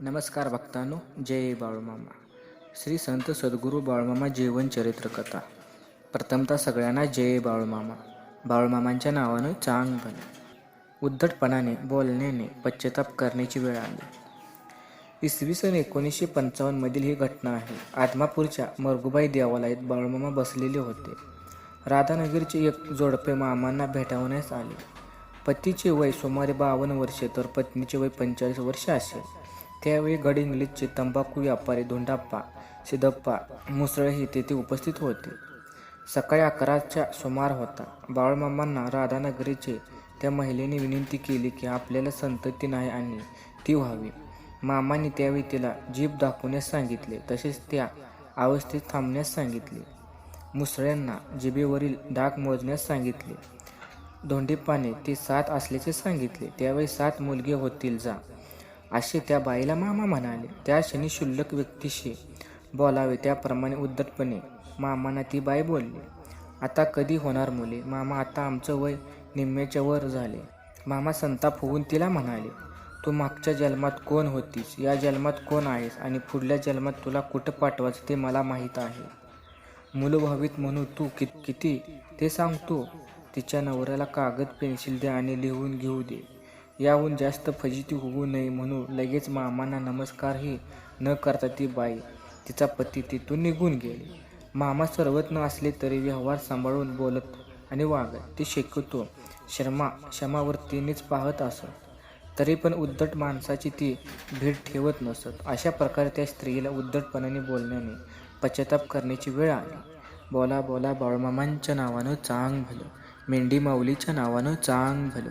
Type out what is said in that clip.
नमस्कार भक्तांनो, जय बाळूमामा. श्री संत सद्गुरू बाळूमामा जीवन चरित्र कथा. प्रथमतः सगळ्यांना जय बाळूमामा. बाळूमामांच्या नावानं चांग भलं. उद्धटपणाने बोलण्याने पश्चाताप करण्याची वेळ आली. इसवी सन 1955 मधील ही घटना आहे. आदमापूरच्या मरगुबाई देवालयात बाळूमामा बसलेले होते. राधानगरचे एक जोडपे मामांना भेटावण्यास आले. पतीचे वय सुमारे 52 वर्षे तर पत्नीचे वय 45 वर्षे असेल. त्यावेळी गडहिंग्लजचे तंबाखू व्यापारी धोंडाप्पा सिद्धप्पा मुसळेही तेथे उपस्थित होते. सकाळी 11च्या सुमार होता. बाळूमामांना राधानगरीचे त्या महिलेने विनंती केली की आपल्याला संतती नाही आणि ती व्हावी. मामांनी त्यावेळी तिला जीभ दाखवण्यास सांगितले, तसेच त्या अवस्थेत थांबण्यास सांगितले. मुसळ्यांना जिभेवरील डाग मोजण्यास सांगितले. धोंडीप्पाने ते 7 असल्याचे सांगितले. त्यावेळी 7 मुलगे होतील जा, असे त्या बाईला मामा म्हणाले. त्या क्षणी क्षुल्लक व्यक्तीशी बोलावे त्याप्रमाणे उद्धटपणे मामांना ती बाई बोलली. आता कधी होणार मुले? मामा, आता आमचं वय निम्म्याच्या वर झाले. मामा संताप होऊन तिला म्हणाले, तू मागच्या जन्मात कोण होतीस, या जन्मात कोण आहेस आणि पुढल्या जन्मात तुला कुठं पाठवायचं ते मला माहीत आहे. मुलं व्हावीत म्हणून तू किती ते सांगतो. तिच्या नवऱ्याला कागद पेन्सिल दे आणि लिहून घेऊ दे. याहून जास्त फजिती होऊ नये म्हणून लगेच मामांना नमस्कारही न करता ती बाई तिचा पती तिथून निघून गेली. मामा सर्वज्ञ असले तरी व्यवहार सांभाळून बोलत आणि वागत. ते शक्यतो क्षमावृत्तीनेच पाहत असत. तरी पण उद्धट माणसाची ती भीड ठेवत नसत. अशा प्रकारे त्या स्त्रीला उद्धटपणाने बोलण्याने पश्चाताप करण्याची वेळ आली. बोला बोला बाळूमामांच्या नावानं चांग भलं. मेंढी माऊलीच्या नावानं चांग भलं.